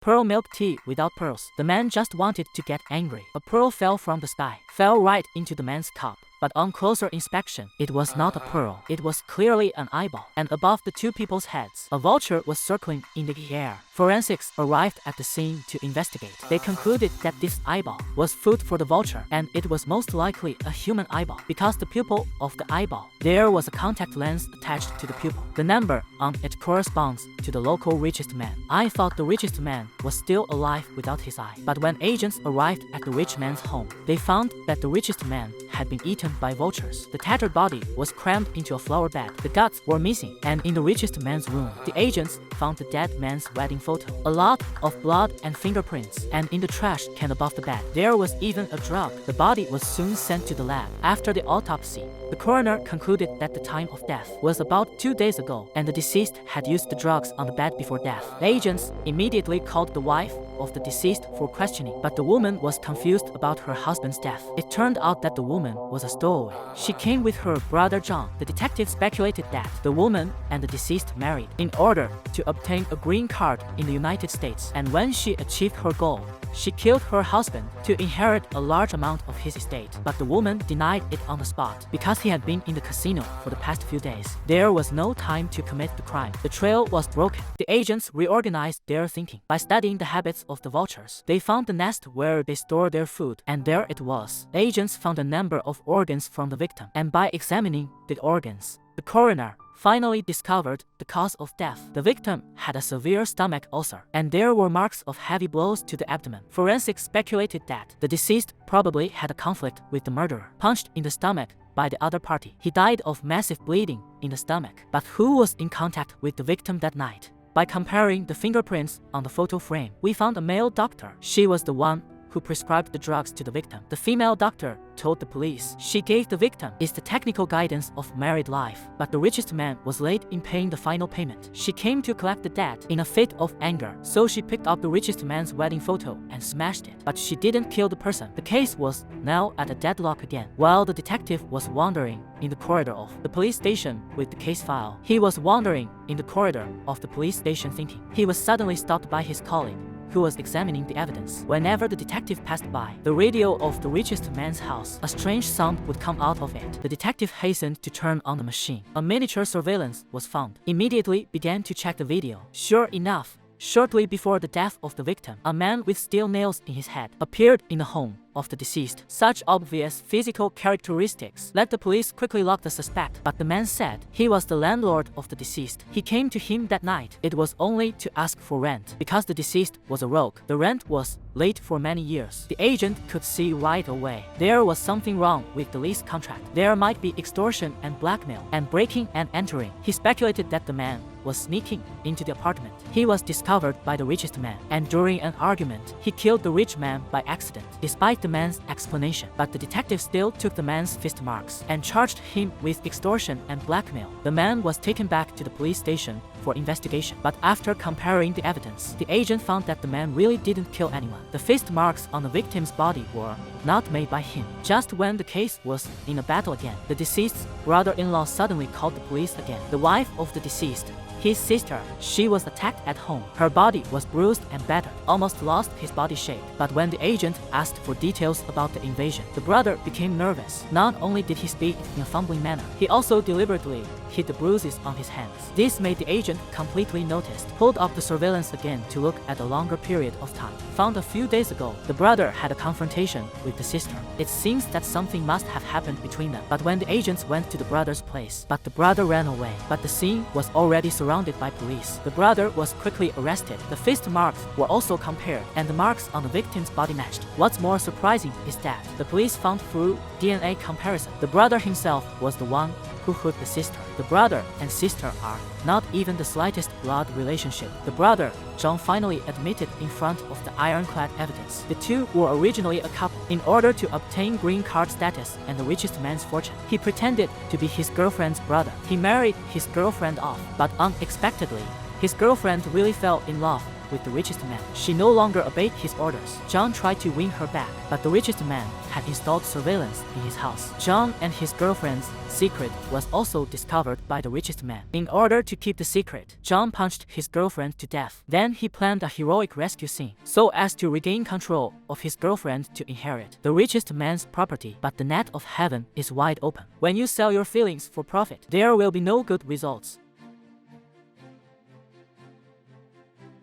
Pearl milk tea without pearls. The man just wanted to get angry. A pearl fell from the sky, fell right into the man's cup. But on closer inspection, it was not a pearl. It was clearly an eyeball. And above the two people's heads, a vulture was circling in the air. Forensics arrived at the scene to investigate. They concluded that this eyeball was food for the vulture, and it was most likely a human eyeball because the pupil of the eyeball, there was a contact lens attached to the pupil. The number on it corresponds to the local richest man. I thought the richest man was still alive without his eye. But when agents arrived at the rich man's home, they found that the richest man had been eaten by vultures. The tattered body was crammed into a flower bed. The guts were missing, and in the richest man's room, the agents found the dead man's wedding photo, a lot of blood and fingerprints, and in the trash can above the bed, there was even a drug. The body was soon sent to the lab. After the autopsy, the coroner concluded that the time of death was about 2 days ago, and the deceased had used the drugs on the bed before death. The agents immediately called the wife of the deceased for questioning, but the woman was confused about her husband's death. It turned out that the woman was a stowaway. She came with her brother John. The detective speculated that the woman and the deceased married in order to obtain a green card in the United States, and when she achieved her goal, she killed her husband to inherit a large amount of his estate. But the woman denied it on the spot because he had been in the casino for the past few days. There was no time to commit the crime. The trail was broken. The agents reorganized their thinking. By studying the habits of the vultures, they found the nest where they store their food, and there it was. The agents found a number of organs from the victim, and by examining the organs, the coroner finally discovered the cause of death. The victim had a severe stomach ulcer, and there were marks of heavy blows to the abdomen. Forensics speculated that the deceased probably had a conflict with the murderer, punched in the stomach by the other party. He died of massive bleeding in the stomach. But who was in contact with the victim that night? By comparing the fingerprints on the photo frame, we found a male doctor. She was the one who prescribed the drugs to the victim. The female doctor told the police she gave the victim is the technical guidance of married life, but the richest man was late in paying the final payment. She came to collect the debt in a fit of anger, so she picked up the richest man's wedding photo and smashed it. But she didn't kill the person. The case was now at a deadlock again. While the detective was wandering in the corridor of the police station with the case file, he was wandering in the corridor of the police station thinking. He was suddenly stopped by his colleague, who was examining the evidence. Whenever the detective passed by the radio of the richest man's house, a strange sound would come out of it. The detective hastened to turn on the machine. A miniature surveillance was found. Immediately began to check the video. Sure enough, shortly before the death of the victim, a man with steel nails in his head appeared in the home of the deceased. Such obvious physical characteristics led the police quickly lock the suspect, but the man said he was the landlord of the deceased. He came to him that night. It was only to ask for rent. Because the deceased was a rogue, the rent was late for many years. The agent could see right away there was something wrong with the lease contract. There might be extortion and blackmail and breaking and entering. He speculated that the man was sneaking into the apartment. He was discovered by the richest man, and during an argument, he killed the rich man by accident, despite the man's explanation. But the detective still took the man's fist marks and charged him with extortion and blackmail. The man was taken back to the police station for investigation, but after comparing the evidence, the agent found that the man really didn't kill anyone. The fist marks on the victim's body were not made by him. Just when the case was in a battle again, the deceased's brother-in-law suddenly called the police again. The wife of the deceased, his sister, she was attacked at home. Her body was bruised and battered, almost lost his body shape. But when the agent asked for details about the invasion, the brother became nervous. Not only did he speak in a fumbling manner, he also deliberately hid the bruises on his hands. This made the agent completely noticed, pulled up the surveillance again to look at a longer period of time. Found a few days ago, the brother had a confrontation with the sister. It seems that something must have happened between them. But when the agents went to the brother's place, but the brother ran away. But the scene was already surrounded by police. The brother was quickly arrested. The fist marks were also compared, and the marks on the victim's body matched. What's more surprising is that the police found through DNA comparison, the brother himself was the one who hurt the sister. The brother and sister are not even the slightest blood relationship. The brother, John, finally admitted in front of the ironclad evidence. The two were originally a couple. In order to obtain green card status and the richest man's fortune, he pretended to be his girlfriend's brother. He married his girlfriend off, but unexpectedly, his girlfriend really fell in love with the richest man. She no longer obeyed his orders. John tried to win her back, but the richest man had installed surveillance in his house. John and his girlfriend's secret was also discovered by the richest man. In order to keep the secret, John punched his girlfriend to death. Then he planned a heroic rescue scene so as to regain control of his girlfriend to inherit the richest man's property. But the net of heaven is wide open. When you sell your feelings for profit, there will be no good results.